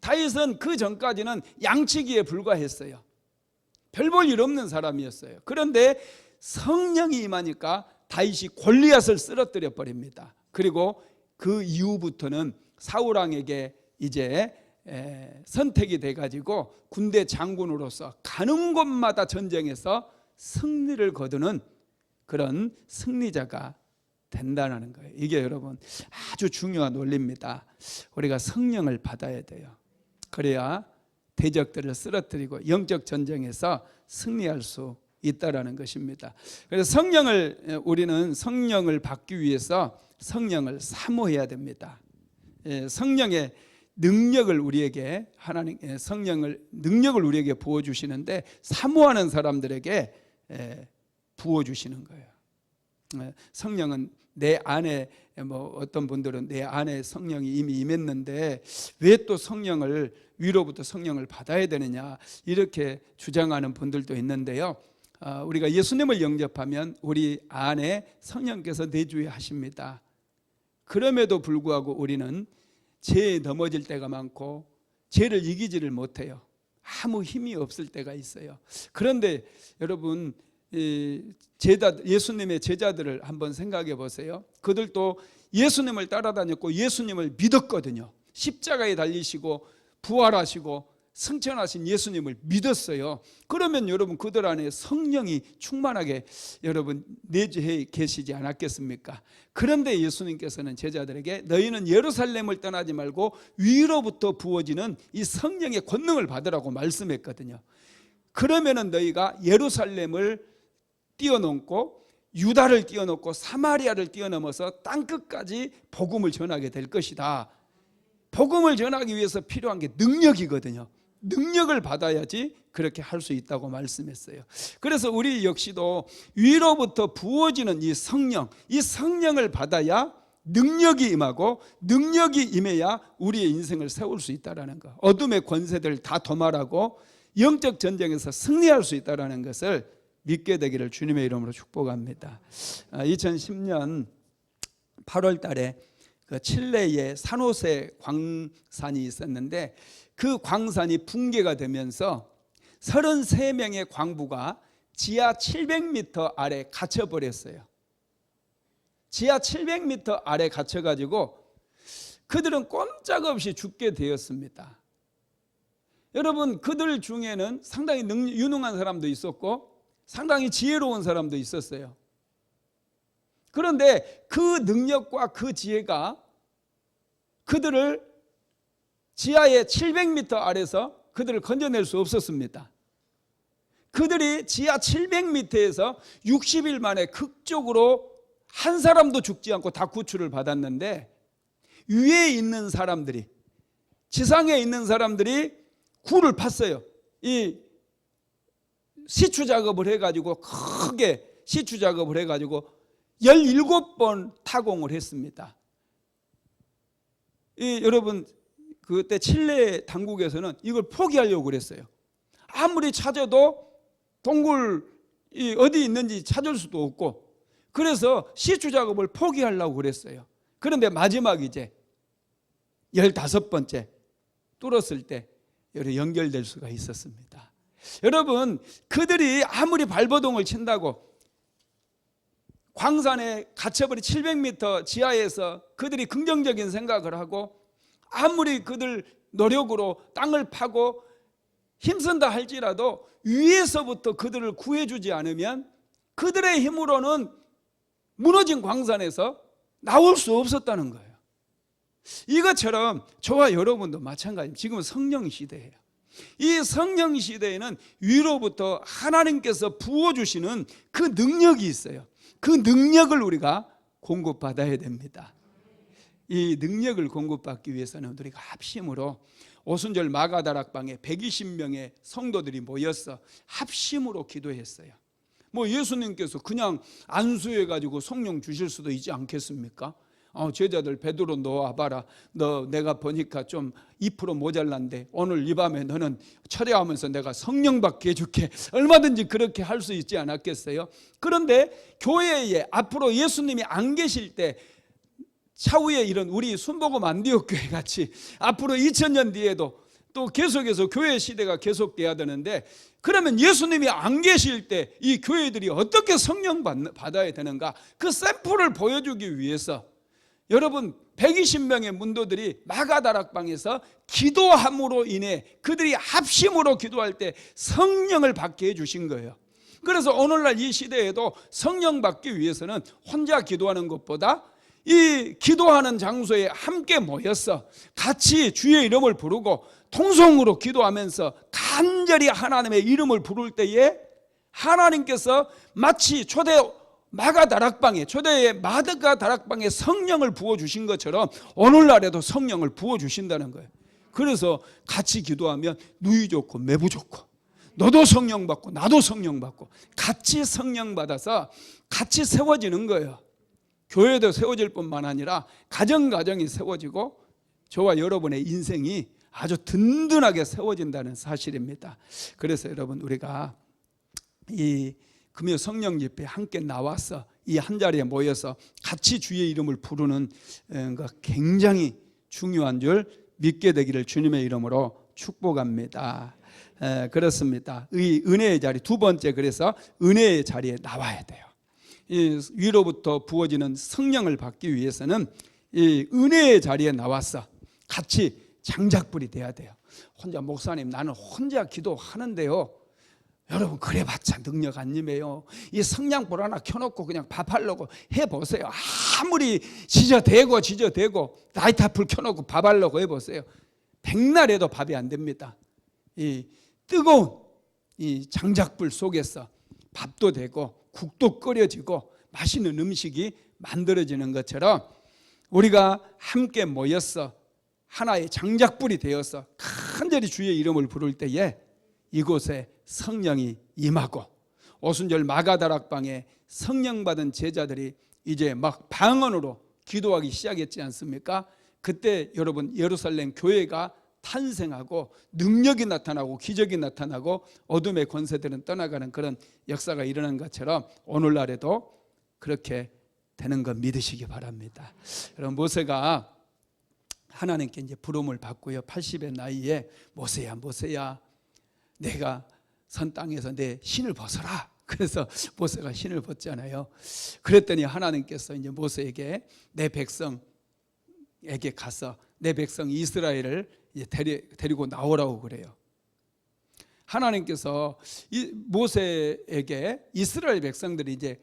다윗은 그 전까지는 양치기에 불과했어요. 별 볼 일 없는 사람이었어요. 그런데 성령이 임하니까 다윗이 골리앗을 쓰러뜨려 버립니다. 그리고 그 이후부터는 사울왕에게 이제 선택이 돼가지고 군대 장군으로서 가는 곳마다 전쟁에서 승리를 거두는 그런 승리자가 된다는 거예요. 이게 여러분 아주 중요한 원리입니다. 우리가 성령을 받아야 돼요. 그래야 대적들을 쓰러뜨리고 영적 전쟁에서 승리할 수 있다라는 것입니다. 그래서 우리는 성령을 받기 위해서 성령을 사모해야 됩니다. 성령의 능력을 우리에게 능력을 우리에게 부어 주시는데 사모하는 사람들에게 부어 주시는 거예요. 성령은 내 안에 어떤 분들은 내 안에 성령이 이미 임했는데 왜 또 위로부터 성령을 받아야 되느냐 이렇게 주장하는 분들도 있는데요. 우리가 예수님을 영접하면 우리 안에 성령께서 내주해 하십니다. 그럼에도 불구하고 우리는 죄에 넘어질 때가 많고 죄를 이기지를 못해요. 아무 힘이 없을 때가 있어요. 그런데 여러분, 예수님의 제자들을 한번 생각해 보세요. 그들도 예수님을 따라다녔고 예수님을 믿었거든요. 십자가에 달리시고 부활하시고 승천하신 예수님을 믿었어요. 그러면 여러분, 그들 안에 성령이 충만하게 여러분 내주해 계시지 않았겠습니까? 그런데 예수님께서는 제자들에게 너희는 예루살렘을 떠나지 말고 위로부터 부어지는 이 성령의 권능을 받으라고 말씀했거든요. 그러면은 너희가 예루살렘을 뛰어넘고 유다를 뛰어넘고 사마리아를 뛰어넘어서 땅끝까지 복음을 전하게 될 것이다. 복음을 전하기 위해서 필요한 게 능력이거든요. 능력을 받아야지 그렇게 할 수 있다고 말씀했어요. 그래서 우리 역시도 위로부터 부어지는 이 성령을 받아야 능력이 임하고, 능력이 임해야 우리의 인생을 세울 수 있다는 것, 어둠의 권세들을 다 도말하고 영적 전쟁에서 승리할 수 있다는 것을 믿게 되기를 주님의 이름으로 축복합니다. 2010년 8월 달에 그 칠레의 산호세 광산이 있었는데, 그 광산이 붕괴가 되면서 33명의 광부가 지하 700m 아래 갇혀버렸어요. 지하 700m 아래 갇혀가지고 그들은 꼼짝없이 죽게 되었습니다. 여러분, 그들 중에는 상당히 유능한 사람도 있었고 상당히 지혜로운 사람도 있었어요. 그런데 그 능력과 그 지혜가 그들을 지하의 700m 아래서 그들을 건져낼 수 없었습니다. 그들이 지하 700m에서 60일 만에 극적으로 한 사람도 죽지 않고 다 구출을 받았는데, 위에 있는 사람들이, 지상에 있는 사람들이 굴을 팠어요. 이 시추 작업을 해가지고, 크게 시추 작업을 해가지고 17번 타공을 했습니다. 여러분, 그때 칠레 당국에서는 이걸 포기하려고 그랬어요. 아무리 찾아도 동굴이 어디 있는지 찾을 수도 없고, 그래서 시추 작업을 포기하려고 그랬어요. 그런데 마지막 이제 15번째 뚫었을 때 연결될 수가 있었습니다. 여러분, 그들이 아무리 발버둥을 친다고 광산에 갇혀버린 700m 지하에서 그들이 긍정적인 생각을 하고 아무리 그들 노력으로 땅을 파고 힘쓴다 할지라도 위에서부터 그들을 구해주지 않으면 그들의 힘으로는 무너진 광산에서 나올 수 없었다는 거예요. 이것처럼 저와 여러분도 마찬가지입니다. 지금은 성령 시대예요. 이 성령 시대에는 위로부터 하나님께서 부어주시는 그 능력이 있어요. 그 능력을 우리가 공급받아야 됩니다. 이 능력을 공급받기 위해서는 우리가 합심으로, 오순절 마가다락방에 120명의 성도들이 모여서 합심으로 기도했어요. 뭐 예수님께서 그냥 안수해가지고 성령 주실 수도 있지 않겠습니까? 제자들 베드로 너 와봐라. 너 내가 보니까 좀 2% 모자란데 오늘 이 밤에 너는 철야하면서 내가 성령 받게 해줄게. 얼마든지 그렇게 할 수 있지 않았겠어요? 그런데 교회에 앞으로 예수님이 안 계실 때 차후에 이런 우리 순복음 안디옥 교회 같이 앞으로 2000년 뒤에도 또 계속해서 교회 시대가 계속돼야 되는데, 그러면 예수님이 안 계실 때 이 교회들이 어떻게 성령 받아야 되는가, 그 샘플을 보여주기 위해서 여러분 120명의 문도들이 마가다락방에서 기도함으로 인해 그들이 합심으로 기도할 때 성령을 받게 해주신 거예요. 그래서 오늘날 이 시대에도 성령 받기 위해서는 혼자 기도하는 것보다 이 기도하는 장소에 함께 모여서 같이 주의 이름을 부르고 통성으로 기도하면서 간절히 하나님의 이름을 부를 때에 하나님께서 마치 초대의 마가다락방에 성령을 부어주신 것처럼 오늘날에도 성령을 부어주신다는 거예요. 그래서 같이 기도하면 누이 좋고 매부 좋고, 너도 성령 받고 나도 성령 받고 같이 성령 받아서 같이 세워지는 거예요. 교회도 세워질 뿐만 아니라 가정이 세워지고 저와 여러분의 인생이 아주 든든하게 세워진다는 사실입니다. 그래서 여러분, 우리가 이 금요 성령 집회에 함께 나와서 이 한자리에 모여서 같이 주의 이름을 부르는 것 굉장히 중요한 줄 믿게 되기를 주님의 이름으로 축복합니다. 그렇습니다. 이 은혜의 자리 두 번째, 그래서 은혜의 자리에 나와야 돼요. 이 위로부터 부어지는 성령을 받기 위해서는 이 은혜의 자리에 나와서 같이 장작불이 돼야 돼요. 혼자 목사님 나는 혼자 기도하는데요, 여러분 그래봤자 능력 안 임해요. 이 성냥불 하나 켜놓고 그냥 밥하려고 해보세요. 아무리 지저대고 라이터 불 켜놓고 밥하려고 해보세요. 백날 해도 밥이 안 됩니다. 이 뜨거운 이 장작불 속에서 밥도 되고 국도 끓여지고 맛있는 음식이 만들어지는 것처럼 우리가 함께 모여서 하나의 장작불이 되어서 간절히 주의 이름을 부를 때에 이곳에 성령이 임하고, 오순절 마가다락방에 성령 받은 제자들이 이제 막 방언으로 기도하기 시작했지 않습니까? 그때 여러분 예루살렘 교회가 탄생하고 능력이 나타나고 기적이 나타나고 어둠의 권세들은 떠나가는 그런 역사가 일어난 것처럼 오늘날에도 그렇게 되는 거 믿으시기 바랍니다. 여러분 모세가 하나님께 이제 부름을 받고요, 80의 나이에 모세야 내가 선 땅에서 내 신을 벗어라. 그래서 모세가 신을 벗잖아요. 그랬더니 하나님께서 이제 모세에게 내 백성에게 가서 내 백성 이스라엘을 이제 데리고 나오라고 그래요. 하나님께서 모세에게 이스라엘 백성들이 이제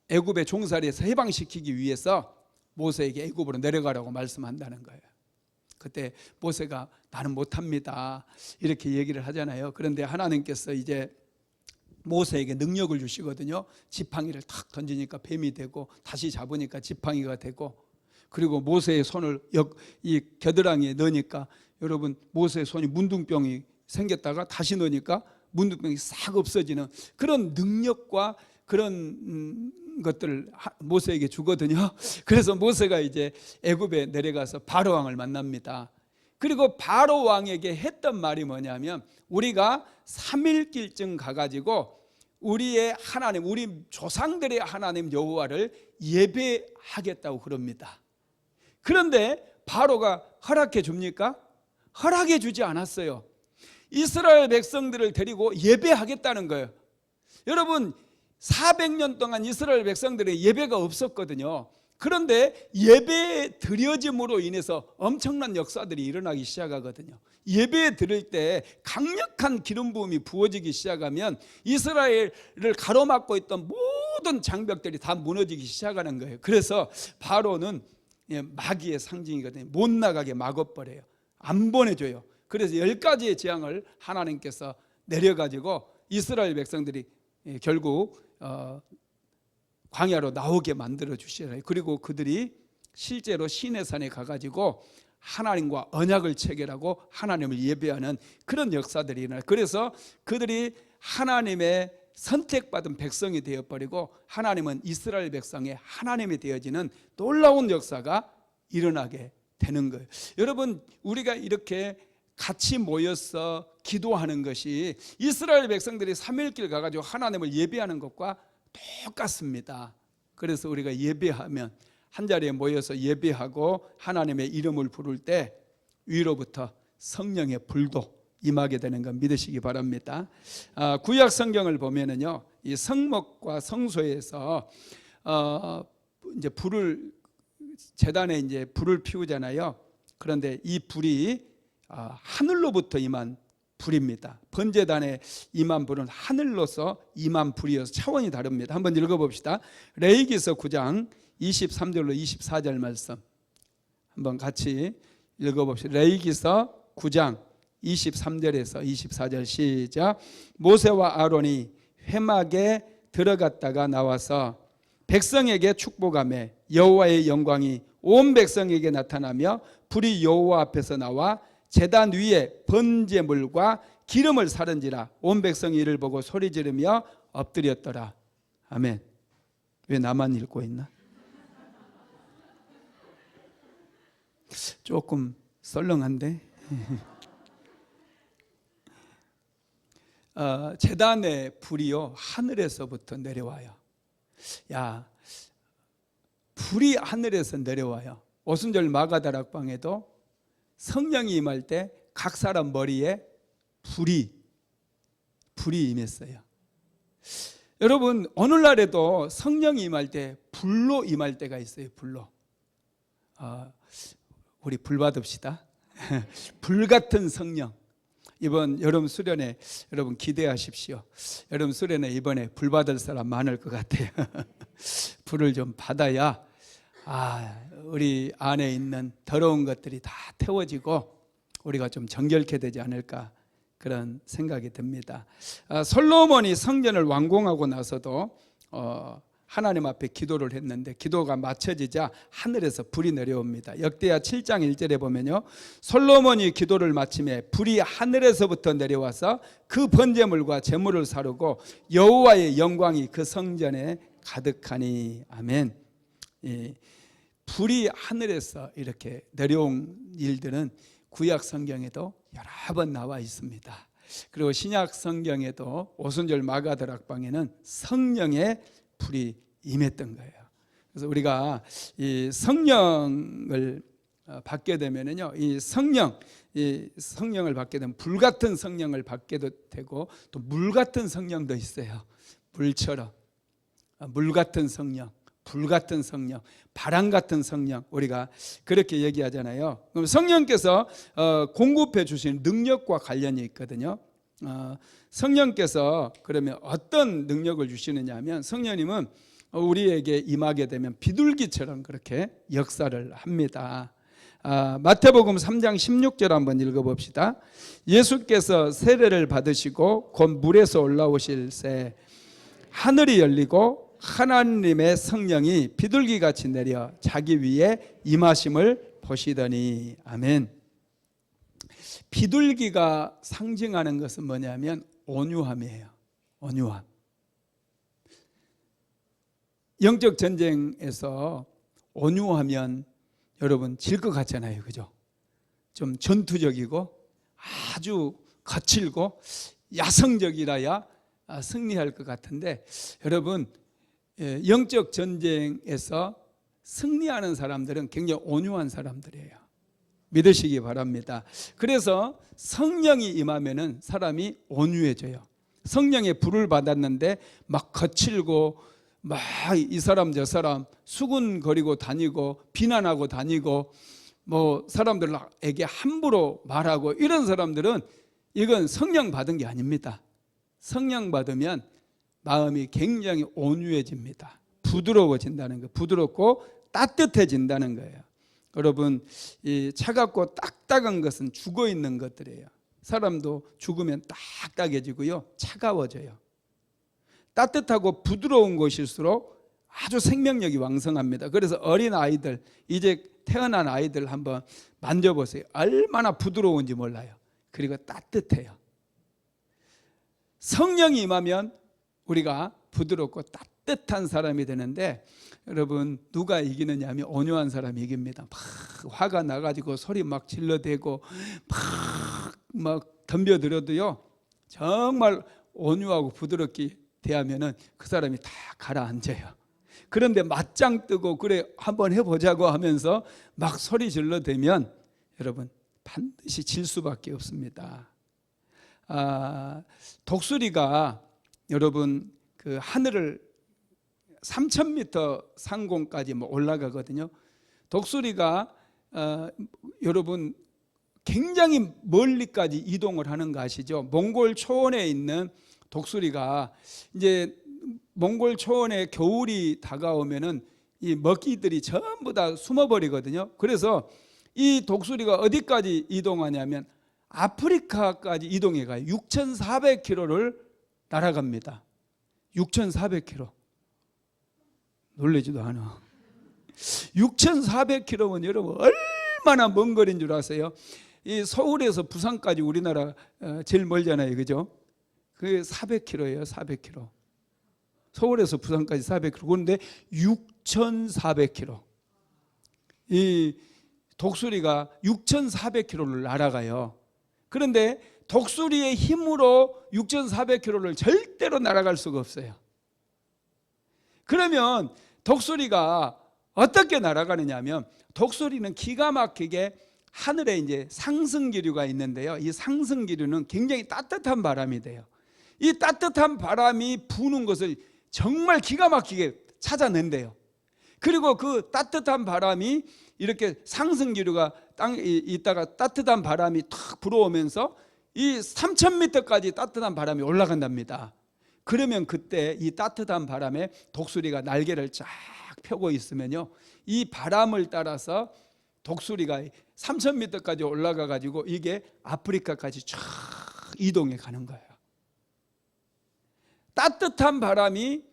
애굽의 종살이에서 해방시키기 위해서 모세에게 애굽으로 내려가라고 말씀한다는 거예요. 그때 모세가 나는 못합니다 이렇게 얘기를 하잖아요. 그런데 하나님께서 이제 모세에게 능력을 주시거든요. 지팡이를 탁 던지니까 뱀이 되고 다시 잡으니까 지팡이가 되고, 그리고 모세의 손을 이 겨드랑이에 넣으니까 여러분 모세의 손이 문둥병이 생겼다가 다시 넣으니까 문둥병이 싹 없어지는 그런 능력과 그런 것들을 모세에게 주거든요. 그래서 모세가 이제 애굽에 내려가서 바로 왕을 만납니다. 그리고 바로 왕에게 했던 말이 뭐냐면 우리가 3일길쯤 가가지고 우리의 하나님, 우리 조상들의 하나님 여호와를 예배하겠다고 그럽니다. 그런데 바로가 허락해 줍니까? 허락해 주지 않았어요. 이스라엘 백성들을 데리고 예배하겠다는 거예요. 여러분 400년 동안 이스라엘 백성들의 예배가 없었거든요. 그런데 예배에 드려짐으로 인해서 엄청난 역사들이 일어나기 시작하거든요. 예배에 드릴 때 강력한 기름 부음이 부어지기 시작하면 이스라엘을 가로막고 있던 모든 장벽들이 다 무너지기 시작하는 거예요. 그래서 바로는 마귀의 상징이거든요. 못 나가게 막아버려요. 안 보내줘요. 그래서 10가지의 재앙을 하나님께서 내려가지고 이스라엘 백성들이 결국 광야로 나오게 만들어 주시잖아요. 그리고 그들이 실제로 시내산에 가가지고 하나님과 언약을 체결하고 하나님을 예배하는 그런 역사들이 일어나요. 그래서 그들이 하나님의 선택받은 백성이 되어버리고 하나님은 이스라엘 백성의 하나님이 되어지는 놀라운 역사가 일어나게 되는 거예요. 여러분 우리가 이렇게 같이 모여서 기도하는 것이 이스라엘 백성들이 3일길 가가지고 하나님을 예배하는 것과 똑같습니다. 그래서 우리가 예배하면 한자리에 모여서 예배하고 하나님의 이름을 부를 때 위로부터 성령의 불도 임하게 되는 건 믿으시기 바랍니다. 구약 성경을 보면은요, 이 성목과 성소에서 이제 불을 제단에 이제 불을 피우잖아요. 그런데 이 불이 하늘로부터 임한 불입니다. 번제단에 임한 불은 하늘로서 임한 불이어서 차원이 다릅니다. 한번 읽어봅시다. 레위기서 9장 23절로 24절 말씀 한번 같이 읽어봅시다. 레위기서 9장 23절에서 24절 시작. 모세와 아론이 회막에 들어갔다가 나와서 백성에게 축복하며 여호와의 영광이 온 백성에게 나타나며 불이 여호와 앞에서 나와 제단 위에 번제물과 기름을 사른지라 온 백성이 이를 보고 소리 지르며 엎드렸더라. 아멘. 왜 나만 읽고 있나? 조금 썰렁한데. 제단의 불이요 하늘에서부터 내려와요. 야, 불이 하늘에서 내려와요. 오순절 마가다락방에도 성령이 임할 때 각 사람 머리에 불이 임했어요. 여러분, 오늘날에도 성령이 임할 때 불로 임할 때가 있어요. 불로. 우리 불 받읍시다. 불 같은 성령. 이번 여름 수련회 여러분 기대하십시오. 여름 수련회 이번에 불 받을 사람 많을 것 같아요. 불을 좀 받아야 우리 안에 있는 더러운 것들이 다 태워지고 우리가 좀 정결케 되지 않을까, 그런 생각이 듭니다. 솔로몬이 성전을 완공하고 나서도 하나님 앞에 기도를 했는데 기도가 마쳐지자 하늘에서 불이 내려옵니다. 역대하 7장 1절에 보면요, 솔로몬이 기도를 마침에 불이 하늘에서부터 내려와서 그 번제물과 제물을 사르고 여호와의 영광이 그 성전에 가득하니. 아멘. 불이 하늘에서 이렇게 내려온 일들은 구약 성경에도 여러 번 나와 있습니다. 그리고 신약 성경에도 오순절 마가다락방에는 성령의 불이 임했던 거예요. 그래서 우리가 이 성령을 받게 되면은요, 이 성령을 받게 되면 불 같은 성령을 받게도 되고 또 물 같은 성령도 있어요. 물처럼 물 같은 성령, 불 같은 성령, 바람 같은 성령, 우리가 그렇게 얘기하잖아요. 그럼 성령께서 공급해 주신 능력과 관련이 있거든요. 성령께서 그러면 어떤 능력을 주시느냐 하면, 성령님은 우리에게 임하게 되면 비둘기처럼 그렇게 역사를 합니다. 마태복음 3장 16절 한번 읽어봅시다. 예수께서 세례를 받으시고 곧 물에서 올라오실 새 하늘이 열리고 하나님의 성령이 비둘기같이 내려 자기 위에 임하심을 보시더니. 아멘. 비둘기가 상징하는 것은 뭐냐면 온유함이에요. 온유함. 영적 전쟁에서 온유하면 여러분 질 것 같잖아요, 그죠? 좀 전투적이고 아주 거칠고 야성적이라야 승리할 것 같은데, 여러분 영적 전쟁에서 승리하는 사람들은 굉장히 온유한 사람들이에요. 믿으시기 바랍니다. 그래서 성령이 임하면은 사람이 온유해져요. 성령의 불을 받았는데 막 거칠고 막 이 사람 저 사람 수군거리고 다니고 비난하고 다니고 뭐 사람들에게 함부로 말하고 이런 사람들은 이건 성령 받은 게 아닙니다. 성령 받으면 마음이 굉장히 온유해집니다. 부드러워진다는 거예요. 부드럽고 따뜻해진다는 거예요. 여러분, 이 차갑고 딱딱한 것은 죽어 있는 것들이에요. 사람도 죽으면 딱딱해지고요, 차가워져요. 따뜻하고 부드러운 것일수록 아주 생명력이 왕성합니다. 그래서 어린 아이들, 이제 태어난 아이들 한번 만져보세요. 얼마나 부드러운지 몰라요. 그리고 따뜻해요. 성령이 임하면 우리가 부드럽고 따뜻한 사람이 되는데, 여러분 누가 이기느냐 하면 온유한 사람이 이깁니다. 막 화가 나가지고 소리 막 질러대고 막 덤벼들어도요, 정말 온유하고 부드럽게 대하면은 그 사람이 다 가라앉아요. 그런데 맞짱 뜨고 그래 한번 해보자고 하면서 막 소리 질러대면 여러분 반드시 질 수밖에 없습니다. 독수리가 여러분 그 하늘을 3,000m 상공까지 뭐 올라가거든요. 독수리가 여러분 굉장히 멀리까지 이동을 하는 거 아시죠? 몽골 초원에 있는 독수리가 이제 몽골 초원에 겨울이 다가오면은 이 먹이들이 전부 다 숨어버리거든요. 그래서 이 독수리가 어디까지 이동하냐면 아프리카까지 이동해가요. 6,400km를 날아갑니다. 6,400km. 놀라지도 않아. 6,400km면 여러분 얼마나 먼 거리인 줄 아세요? 이 서울에서 부산까지 우리나라 제일 멀잖아요, 그죠? 그게 400km예요, 400km. 서울에서 부산까지 400km. 그런데 6,400km. 이 독수리가 6,400km를 날아가요. 그런데 독수리의 힘으로 6,400km를 절대로 날아갈 수가 없어요. 그러면 독수리가 어떻게 날아가느냐 하면, 독수리는 기가 막히게 하늘에 이제 상승기류가 있는데요. 이 상승기류는 굉장히 따뜻한 바람이 돼요. 이 따뜻한 바람이 부는 것을 정말 기가 막히게 찾아낸대요. 그리고 그 따뜻한 바람이 이렇게 상승기류가 땅에 있다가 따뜻한 바람이 탁 불어오면서 이 3,000m까지 따뜻한 바람이 올라간답니다. 그러면 그때 이 따뜻한 바람에 독수리가 날개를 쫙 펴고 있으면요, 이 바람을 따라서 독수리가 3,000m까지 올라가 가지고 이게 아프리카까지 쫙 이동해 가는 거예요. 따뜻한 바람이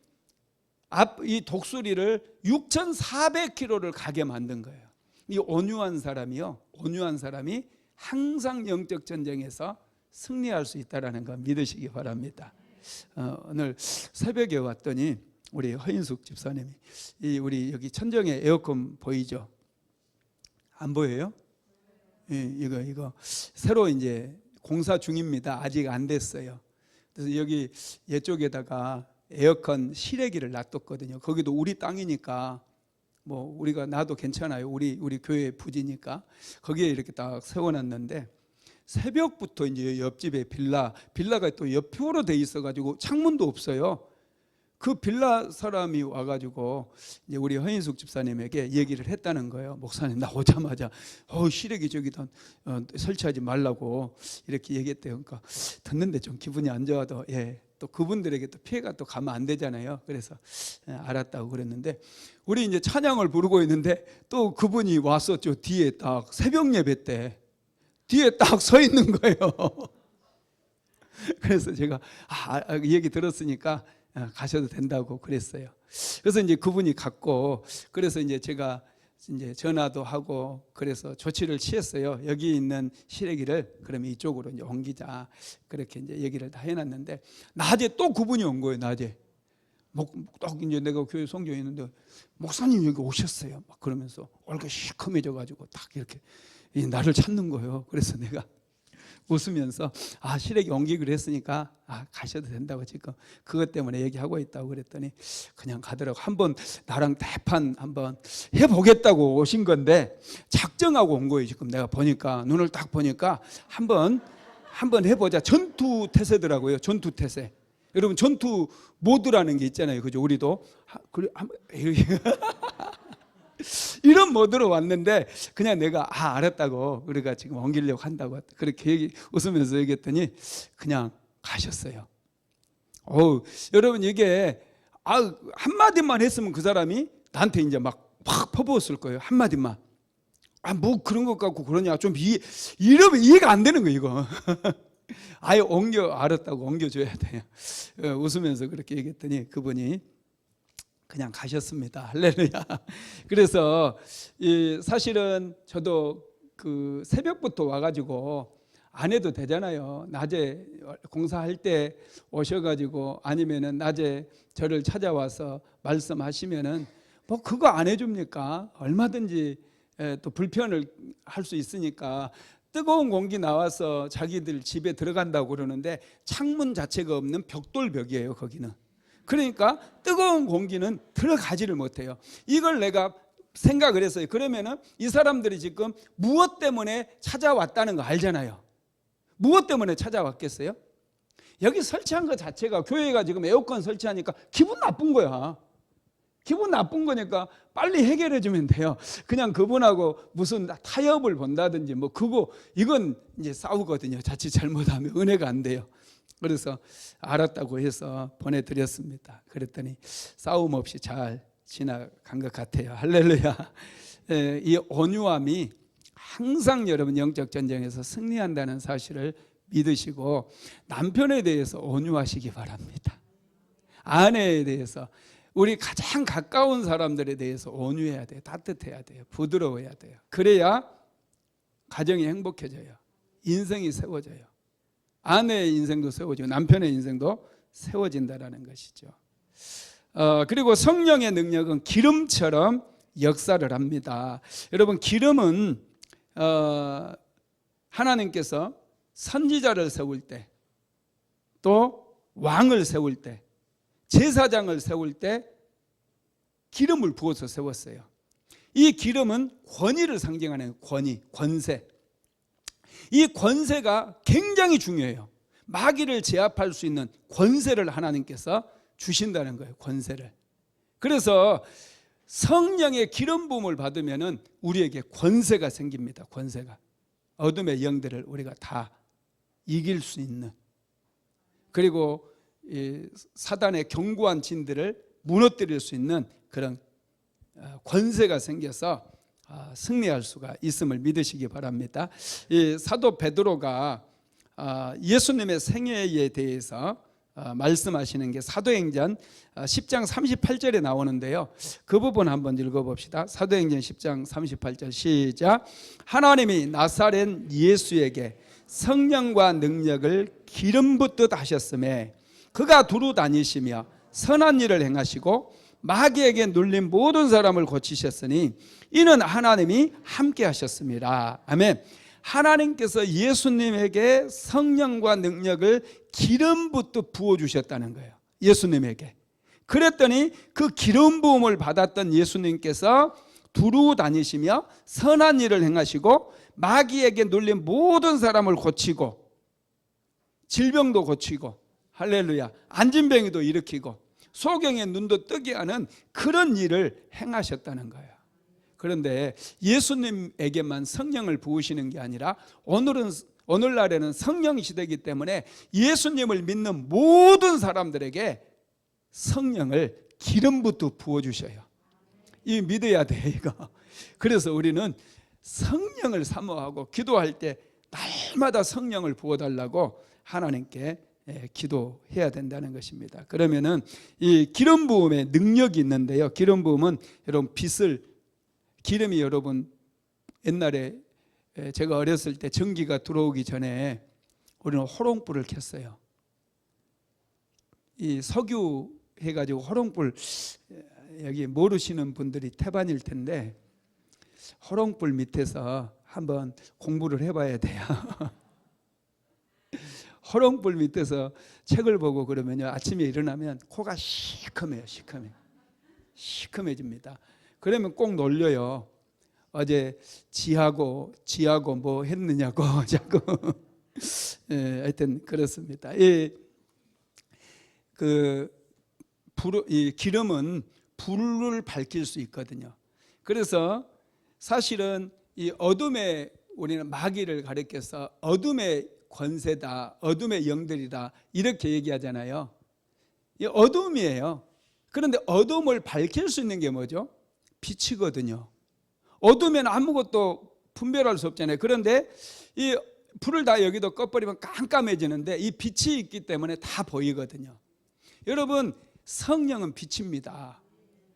이 독수리를 6,400km를 가게 만든 거예요. 이 온유한 사람이요, 온유한 사람이 항상 영적 전쟁에서 승리할 수 있다는 거 믿으시기 바랍니다. 오늘 새벽에 왔더니 우리 허인숙 집사님이 우리 여기 천정에 에어컨 보이죠? 안 보여요? 이거 새로 이제 공사 중입니다. 아직 안 됐어요. 그래서 여기 이쪽에다가 에어컨 실외기를 놔뒀거든요. 거기도 우리 땅이니까 뭐 우리가 놔도 괜찮아요. 우리 교회 부지니까 거기에 이렇게 딱 세워놨는데 새벽부터 이제 옆집에 빌라가 또 옆으로 돼 있어가지고 창문도 없어요. 그 빌라 사람이 와가지고 이제 우리 허인숙 집사님에게 얘기를 했다는 거예요. 목사님, 나 오자마자 시래기 저기다 설치하지 말라고 이렇게 얘기했대요. 그러니까 듣는데 좀 기분이 안 좋아도 또 그분들에게 또 피해가 또 가면 안 되잖아요. 그래서 알았다고 그랬는데 우리 이제 찬양을 부르고 있는데 또 그분이 와서 저 뒤에 딱 새벽 예배 때 뒤에 딱 서 있는 거예요. 그래서 제가 얘기 들었으니까 가셔도 된다고 그랬어요. 그래서 이제 그분이 갔고, 그래서 이제 제가 이제 전화도 하고 그래서 조치를 취했어요. 여기 있는 실외기를 그러면 이쪽으로 이제 옮기자. 그렇게 이제 얘기를 다 해놨는데 낮에 또 그분이 온 거예요. 낮에 딱 이제 내가 교회 성경에 있는데 목사님 여기 오셨어요. 막 그러면서 얼굴 시커매져가지고 딱 이렇게 나를 찾는 거예요. 그래서 내가 웃으면서 실외기 옮기기로 했으니까 가셔도 된다고 지금 그것 때문에 얘기하고 있다고 그랬더니 그냥 가더라고. 한번 나랑 대판 한번 해보겠다고 오신 건데 작정하고 온 거예요. 지금 내가 보니까 눈을 딱 보니까 한번 해보자. 전투 태세더라고요. 전투 태세. 여러분 전투 모드라는 게 있잖아요. 그죠? 우리도 이런 모드로 왔는데 그냥 내가 알았다고 우리가 지금 옮기려고 한다고 그렇게 웃으면서 얘기했더니 그냥 가셨어요. 여러분 이게 한마디만 했으면 그 사람이 나한테 이제 막 퍼부었을 거예요. 한마디만. 뭐 그런 것 같고 그러냐. 좀 이러면 이해가 안 되는 거예요, 이거. 아예 알았다고 옮겨줘야 돼요. 웃으면서 그렇게 얘기했더니 그분이 그냥 가셨습니다. 할렐루야. 그래서 사실은 저도 그 새벽부터 와가지고 안 해도 되잖아요. 낮에 공사할 때 오셔가지고 아니면은 낮에 저를 찾아와서 말씀하시면은 뭐 그거 안 해줍니까? 얼마든지 또 불편을 할 수 있으니까 뜨거운 공기 나와서 자기들 집에 들어간다고 그러는데 창문 자체가 없는 벽돌벽이에요, 거기는. 그러니까 뜨거운 공기는 들어가지를 못해요. 이걸 내가 생각을 했어요. 그러면은 이 사람들이 지금 무엇 때문에 찾아왔다는 거 알잖아요. 무엇 때문에 찾아왔겠어요? 여기 설치한 것 자체가 교회가 지금 에어컨 설치하니까 기분 나쁜 거야. 기분 나쁜 거니까 빨리 해결해 주면 돼요. 그냥 그분하고 무슨 타협을 본다든지 뭐 이건 이제 싸우거든요. 자칫 잘못하면 은혜가 안 돼요. 그래서 알았다고 해서 보내드렸습니다. 그랬더니 싸움 없이 잘 지나간 것 같아요. 할렐루야. 이 온유함이 항상 여러분 영적 전쟁에서 승리한다는 사실을 믿으시고 남편에 대해서 온유하시기 바랍니다. 아내에 대해서 우리 가장 가까운 사람들에 대해서 온유해야 돼요. 따뜻해야 돼요. 부드러워야 돼요. 그래야 가정이 행복해져요. 인생이 세워져요. 아내의 인생도 세워지고 남편의 인생도 세워진다라는 것이죠. 그리고 성령의 능력은 기름처럼 역사를 합니다. 여러분 기름은 하나님께서 선지자를 세울 때, 또 왕을 세울 때, 제사장을 세울 때 기름을 부어서 세웠어요. 이 기름은 권위를 상징하는 권위, 권세. 이 권세가 굉장히 중요해요. 마귀를 제압할 수 있는 권세를 하나님께서 주신다는 거예요. 권세를. 그래서 성령의 기름 부음을 받으면은 우리에게 권세가 생깁니다. 권세가. 어둠의 영들을 우리가 다 이길 수 있는, 그리고 이 사단의 견고한 진들을 무너뜨릴 수 있는 그런 권세가 생겨서 승리할 수가 있음을 믿으시기 바랍니다. 이 사도 베드로가 예수님의 생애에 대해서 말씀하시는 게 사도행전 10장 38절에 나오는데요. 그 부분 한번 읽어봅시다. 사도행전 10장 38절 시작. 하나님이 나사렛 예수에게 성령과 능력을 기름 붓듯 하셨음에 그가 두루 다니시며 선한 일을 행하시고 마귀에게 눌린 모든 사람을 고치셨으니 이는 하나님이 함께 하셨습니다. 아멘. 하나님께서 예수님에게 성령과 능력을 기름 붓듯 부어주셨다는 거예요. 예수님에게. 그랬더니 그 기름 부음을 받았던 예수님께서 두루 다니시며 선한 일을 행하시고 마귀에게 눌린 모든 사람을 고치고 질병도 고치고 할렐루야 안진병이도 일으키고 소경의 눈도 뜨게 하는 그런 일을 행하셨다는 거예요. 그런데 예수님에게만 성령을 부으시는 게 아니라 오늘날에는 성령 시대이기 때문에 예수님을 믿는 모든 사람들에게 성령을 기름 붓듯 부어주셔요. 이 믿어야 돼 이거. 그래서 우리는 성령을 사모하고 기도할 때 날마다 성령을 부어달라고 하나님께 기도해야 된다는 것입니다. 그러면은 이 기름 부음에 능력이 있는데요. 기름 부음은 여러분 기름이 여러분 옛날에 제가 어렸을 때 전기가 들어오기 전에 우리는 호롱불을 켰어요. 이 석유 해가지고 호롱불, 여기 모르시는 분들이 태반일 텐데 호롱불 밑에서 한번 공부를 해봐야 돼요. 호롱불 밑에서 책을 보고 그러면요 아침에 일어나면 코가 시커매요. 시커매집니다. 그러면 꼭 놀려요. 어제 지하고 뭐 했느냐고 자꾸. 하여튼 그렇습니다. 이 기름은 불을 밝힐 수 있거든요. 그래서 사실은 이 어둠에 우리는 마귀를 가리켜서 어둠의 권세다, 어둠의 영들이다 이렇게 얘기하잖아요. 이 어둠이에요. 그런데 어둠을 밝힐 수 있는 게 뭐죠? 빛이거든요. 어두면 아무것도 분별할 수 없잖아요. 그런데 이 불을 다 여기도 꺼버리면 깜깜해지는데 이 빛이 있기 때문에 다 보이거든요. 여러분 성령은 빛입니다.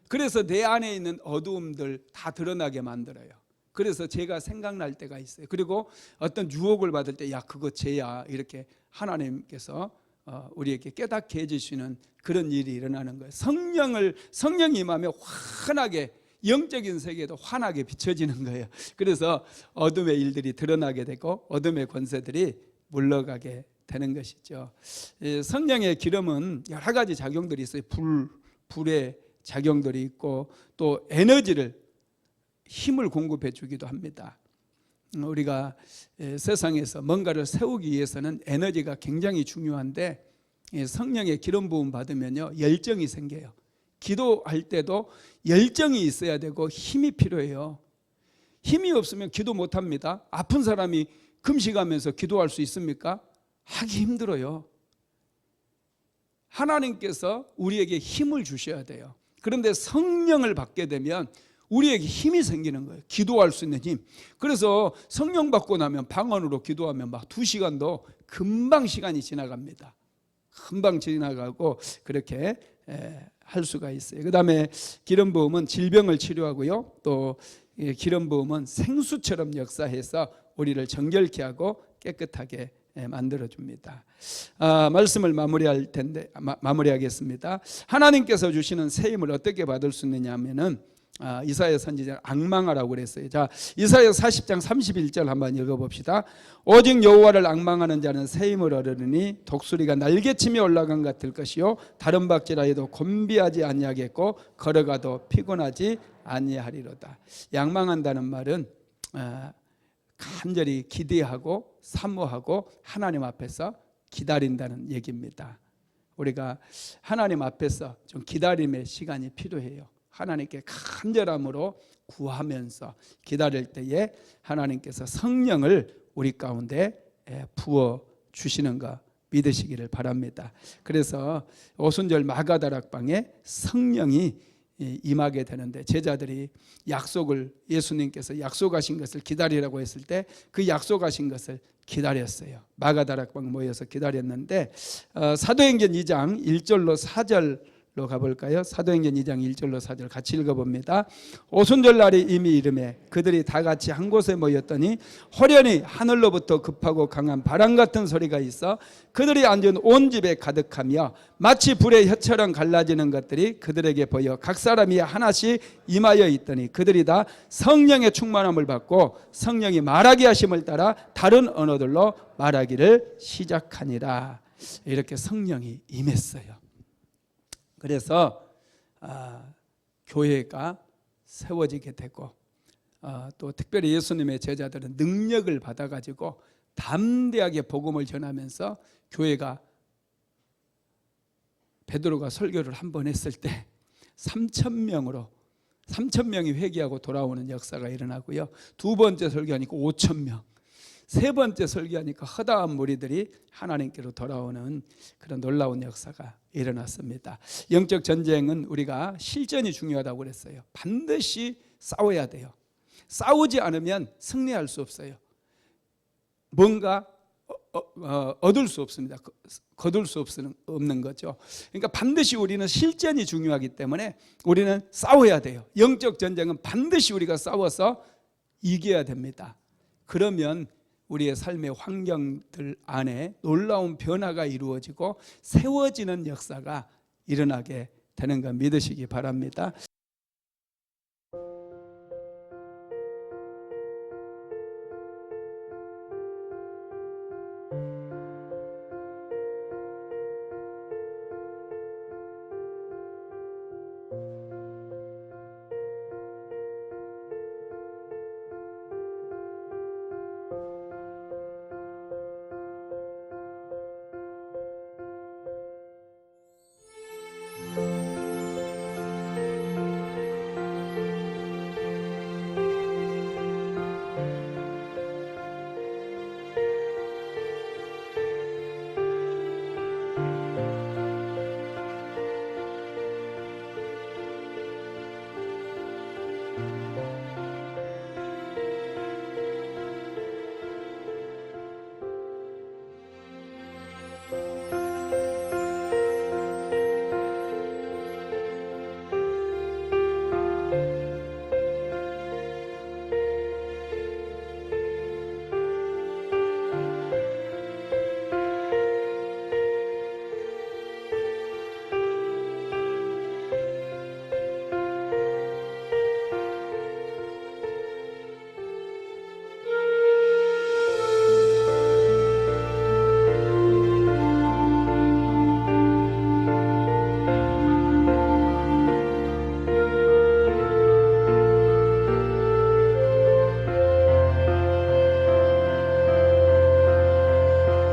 그래서 내 안에 있는 어두움들 다 드러나게 만들어요. 그래서 제가 생각날 때가 있어요. 그리고 어떤 유혹을 받을 때 야 그거 죄야 이렇게 하나님께서 우리에게 깨닫게 해주시는 그런 일이 일어나는 거예요. 성령이 임하면 환하게 영적인 세계도 환하게 비춰지는 거예요. 그래서 어둠의 일들이 드러나게 되고 어둠의 권세들이 물러가게 되는 것이죠. 성령의 기름은 여러 가지 작용들이 있어요. 불의 작용들이 있고 또 에너지를 힘을 공급해 주기도 합니다. 우리가 세상에서 뭔가를 세우기 위해서는 에너지가 굉장히 중요한데 성령의 기름 부음 받으면요 열정이 생겨요. 기도할 때도 열정이 있어야 되고 힘이 필요해요. 힘이 없으면 기도 못합니다. 아픈 사람이 금식하면서 기도할 수 있습니까? 하기 힘들어요. 하나님께서 우리에게 힘을 주셔야 돼요. 그런데 성령을 받게 되면 우리에게 힘이 생기는 거예요. 기도할 수 있는 힘. 그래서 성령 받고 나면 방언으로 기도하면 막 2시간도 금방 시간이 지나갑니다. 금방 지나가고 그렇게 할 수가 있어요. 그 다음에 기름 부음은 질병을 치료하고요. 또 기름 부음은 생수처럼 역사해서 우리를 정결케 하고 깨끗하게 만들어줍니다. 말씀을 마무리하겠습니다. 하나님께서 주시는 새 힘을 어떻게 받을 수 있느냐 하면은 이사야 선지자는 앙망하라고 그랬어요. 자, 이사야 40장 31절 한번 읽어봅시다. 오직 여호와를 앙망하는 자는 새 힘을 얻으리니 독수리가 날개치며 올라간 것 같을 것이요 다른 박질하여도 곤비하지 아니하겠고 걸어가도 피곤하지 아니하리로다. 앙망한다는 말은 간절히 기대하고 사모하고 하나님 앞에서 기다린다는 얘기입니다. 우리가 하나님 앞에서 좀 기다림의 시간이 필요해요. 하나님께 간절함으로 구하면서 기다릴 때에 하나님께서 성령을 우리 가운데 부어 주시는 거 믿으시기를 바랍니다. 그래서 오순절 마가다락방에 성령이 임하게 되는데 제자들이 약속을 예수님께서 약속하신 것을 기다리라고 했을 때 그 약속하신 것을 기다렸어요. 마가다락방 모여서 기다렸는데 사도행전 2장 1절로 4절로 가볼까요? 사도행전 2장 1절로 4절 같이 읽어봅니다. 오순절날이 이미 이르매 그들이 다 같이 한 곳에 모였더니 호련히 하늘로부터 급하고 강한 바람 같은 소리가 있어 그들이 앉은 온 집에 가득하며 마치 불의 혀처럼 갈라지는 것들이 그들에게 보여 각 사람이 하나씩 임하여 있더니 그들이 다 성령의 충만함을 받고 성령이 말하게 하심을 따라 다른 언어들로 말하기를 시작하니라. 이렇게 성령이 임했어요. 그래서 교회가 세워지게 되고 또 특별히 예수님의 제자들은 능력을 받아가지고 담대하게 복음을 전하면서 교회가 베드로가 설교를 한 번 했을 때 3,000명이 회개하고 돌아오는 역사가 일어나고요. 두 번째 설교하니까 5,000명, 세 번째 설교하니까 허다한 무리들이 하나님께로 돌아오는 그런 놀라운 역사가 일어났습니다. 영적 전쟁은 우리가 실전이 중요하다고 그랬어요. 반드시 싸워야 돼요. 싸우지 않으면 승리할 수 없어요. 뭔가 얻을 수 없습니다. 거둘 수 없는 거죠. 그러니까 반드시 우리는 실전이 중요하기 때문에 우리는 싸워야 돼요. 영적 전쟁은 반드시 우리가 싸워서 이겨야 됩니다. 그러면 우리의 삶의 환경들 안에 놀라운 변화가 이루어지고 세워지는 역사가 일어나게 되는 거 믿으시기 바랍니다.